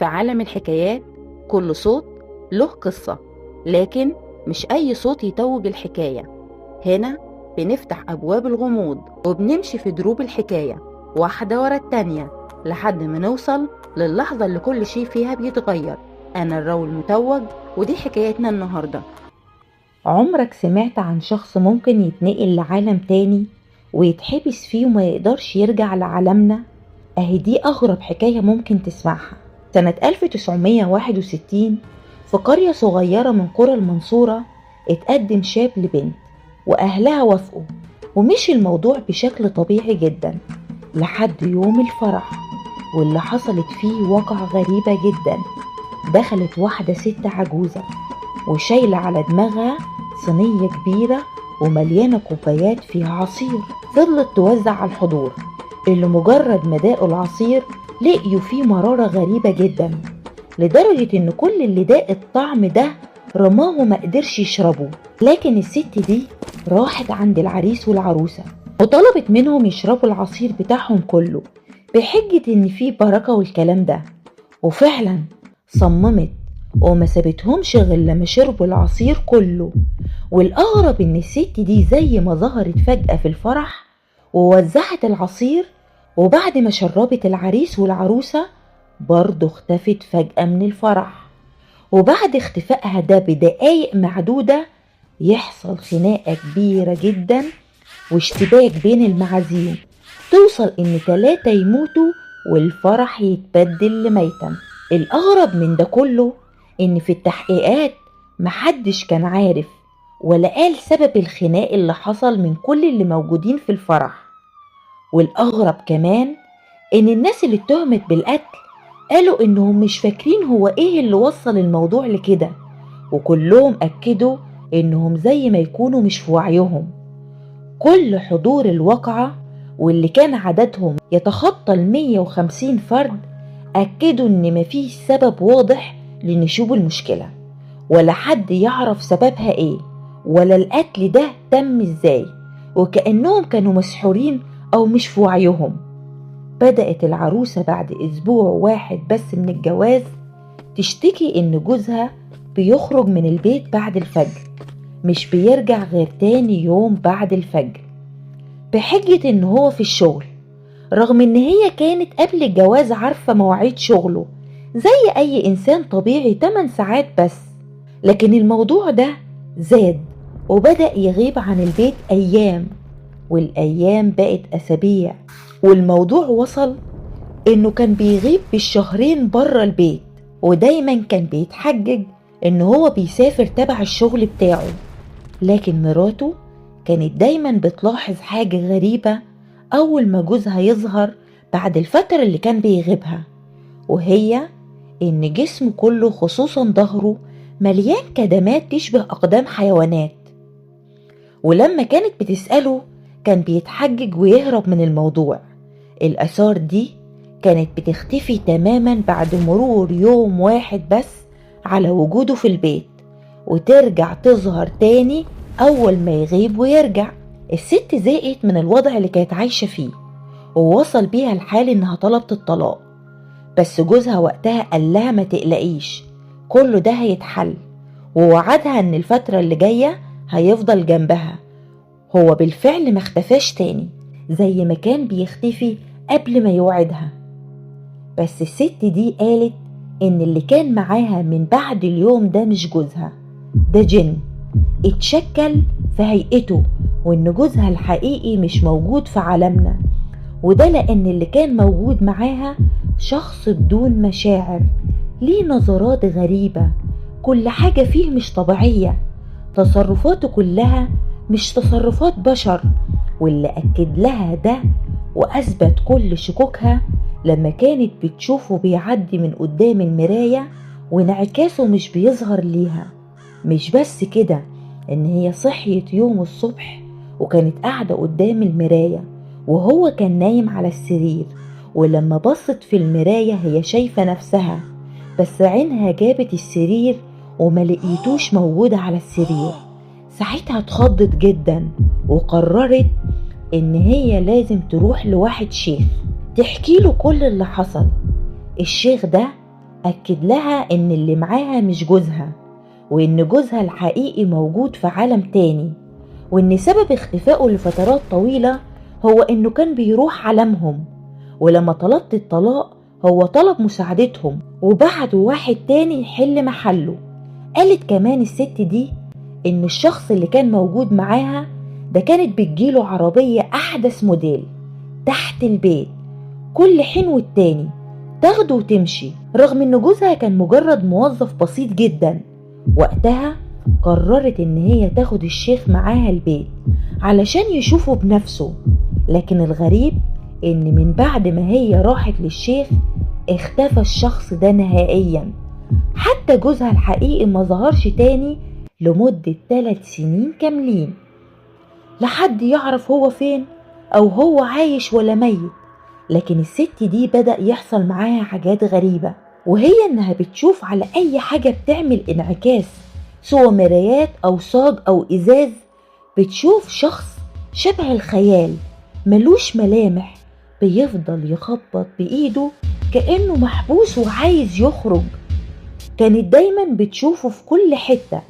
في عالم الحكايات كل صوت له قصة، لكن مش أي صوت يتوج الحكاية. هنا بنفتح أبواب الغموض وبنمشي في دروب الحكاية واحدة ورا التانية لحد ما نوصل للحظة اللي كل شيء فيها بيتغير. أنا الراوي المتوج ودي حكايتنا النهاردة. عمرك سمعت عن شخص ممكن يتنقل لعالم تاني ويتحبس فيه وما يقدرش يرجع لعالمنا؟ اهي دي اغرب حكاية ممكن تسمعها. سنة 1961 في قرية صغيرة من قرى المنصورة اتقدم شاب لبنت واهلها وافقوا، ومشي الموضوع بشكل طبيعي جدا لحد يوم الفرح، واللي حصلت فيه واقعة غريبة جدا. دخلت واحدة ست عجوزة وشايلة على دماغها صينية كبيرة ومليانة كوبايات فيها عصير. فضلت توزع على الحضور اللي مجرد ما داقوا العصير لقيوا فيه مرارة غريبة جدا، لدرجة ان كل اللي داق الطعم ده رماه وما قدرش يشربه. لكن الست دي راحت عند العريس والعروسة وطلبت منهم يشربوا العصير بتاعهم كله بحجة ان فيه بركة والكلام ده، وفعلا صممت وما سابتهمش غير لما شربوا العصير كله. والأغرب ان الست دي زي ما ظهرت فجأة في الفرح ووزعت العصير، وبعد ما شربت العريس والعروسة برضه اختفت فجأة من الفرح. وبعد اختفائها ده بدقايق معدودة يحصل خناقة كبيرة جدا واشتباك بين المعازيم، توصل ان 3 يموتوا والفرح يتبدل لميتم. الأغرب من ده كله ان في التحقيقات محدش كان عارف ولا قال سبب الخناق اللي حصل من كل اللي موجودين في الفرح. والأغرب كمان ان الناس اللي اتهمت بالقتل قالوا انهم مش فاكرين هو ايه اللي وصل الموضوع لكده، وكلهم اكدوا انهم زي ما يكونوا مش في وعيهم. كل حضور الواقعة واللي كان عددهم يتخطى 150 فرد اكدوا ان مفيش سبب واضح لنشوب المشكلة، ولا حد يعرف سببها ايه، ولا القتل ده تم ازاي، وكأنهم كانوا مسحورين او مش في وعيهم. بدأت العروسة بعد أسبوع واحد بس من الجواز تشتكي إن جوزها بيخرج من البيت بعد الفجر، مش بيرجع غير تاني يوم بعد الفجر، بحجة إن هو في الشغل، رغم إن هي كانت قبل الجواز عارفة مواعيد شغله زي أي إنسان طبيعي 8 ساعات بس. لكن الموضوع ده زاد وبدأ يغيب عن البيت أيام، والأيام بقت أسابيع، والموضوع وصل إنه كان بيغيب بالشهرين برا البيت، ودايما كان بيتحجج إنه هو بيسافر تبع الشغل بتاعه. لكن مراته كانت دايما بتلاحظ حاجة غريبة أول ما جوزها يظهر بعد الفترة اللي كان بيغيبها، وهي إن جسمه كله خصوصا ظهره مليان كدمات تشبه أقدام حيوانات. ولما كانت بتسأله كان بيتحجج ويهرب من الموضوع. الآثار دي كانت بتختفي تماما بعد مرور يوم واحد بس على وجوده في البيت، وترجع تظهر تاني أول ما يغيب ويرجع. الست زهقت من الوضع اللي كانت عايشة فيه ووصل بيها الحال إنها طلبت الطلاق، بس جوزها وقتها قال لها ما تقلقيش كله ده هيتحل، ووعدها إن الفترة اللي جاية هيفضل جنبها. هو بالفعل ما اختفاش تاني زي ما كان بيختفي قبل ما يوعدها، بس الست دي قالت ان اللي كان معاها من بعد اليوم ده مش جوزها، ده جن اتشكل في هيئته، وان جوزها الحقيقي مش موجود في عالمنا، وده لان اللي كان موجود معاها شخص بدون مشاعر، ليه نظرات غريبة، كل حاجة فيه مش طبيعية، تصرفاته كلها مش تصرفات بشر. واللي أكد لها ده وأثبت كل شكوكها لما كانت بتشوفه بيعدي من قدام المراية وانعكاسه مش بيظهر ليها. مش بس كده، إن هي صحيت يوم الصبح وكانت قاعدة قدام المراية وهو كان نايم على السرير، ولما بصت في المراية هي شايفة نفسها، بس عينها جابت السرير وما لقيتوش موجودة على السرير. ساعتها اتخضت جدا وقررت ان هي لازم تروح لواحد شيخ تحكي له كل اللي حصل. الشيخ ده أكد لها إن اللي معاها مش جوزها، وإن جوزها الحقيقي موجود في عالم تاني، وإن سبب اختفائه لفترات طويلة هو إنه كان بيروح عالمهم، ولما طلبت الطلاق هو طلب مساعدتهم وبعتوا واحد تاني يحل محله. قالت كمان الست دي إن الشخص اللي كان موجود معاها ده كانت بتجيله عربية أحدث موديل تحت البيت كل حين والتاني تاخده وتمشي، رغم إن جوزها كان مجرد موظف بسيط جدا. وقتها قررت إن هي تاخد الشيخ معاها البيت علشان يشوفه بنفسه، لكن الغريب إن من بعد ما هي راحت للشيخ اختفى الشخص ده نهائيا، حتى جوزها الحقيقي ما ظهرش تاني لمدة 3 سنين كاملين. لحد يعرف هو فين أو هو عايش ولا ميت. لكن الست دي بدأ يحصل معاها حاجات غريبة، وهي إنها بتشوف على أي حاجة بتعمل انعكاس، سواء مرايات أو صاج أو إزاز، بتشوف شخص شبه الخيال ملوش ملامح بيفضل يخبط بإيده كأنه محبوس وعايز يخرج. كانت دايما بتشوفه في كل حتة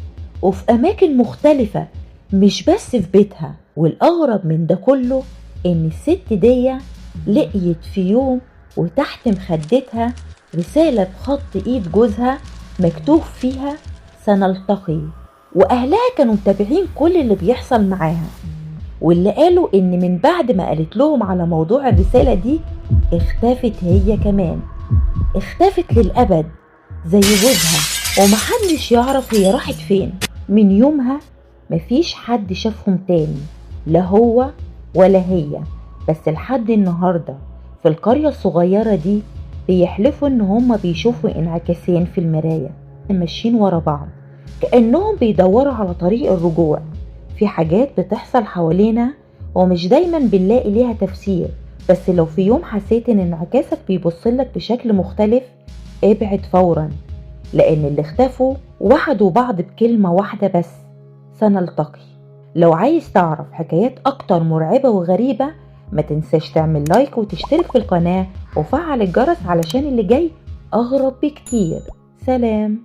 وفي أماكن مختلفة، مش بس في بيتها. والأغرب من ده كله إن الست دي لقيت في يوم وتحت مخدتها رسالة بخط إيد جوزها مكتوب فيها سنلتقي. وأهلها كانوا متابعين كل اللي بيحصل معاها، واللي قالوا إن من بعد ما قالت لهم على موضوع الرسالة دي اختفت هي كمان، اختفت للأبد زي جوزها، ومحدش يعرف هي راحت فين. من يومها مفيش حد شافهم تاني، لا هو ولا هي. بس لحد النهاردة في القرية الصغيرة دي بيحلفوا ان هما بيشوفوا انعكاسين في المراية ماشيين ورا بعض كأنهم بيدوروا على طريق الرجوع. في حاجات بتحصل حوالينا ومش دايما بنلاقي ليها تفسير، بس لو في يوم حسيت ان انعكاسك بيبصلك بشكل مختلف ابعد فورا، لان اللي اختفوا وحدوا بعض بكلمة واحدة بس: سنلتقي. لو عايز تعرف حكايات اكتر مرعبة وغريبة ما تنساش تعمل لايك وتشترك في القناة وفعل الجرس علشان اللي جاي اغرب بكتير. سلام.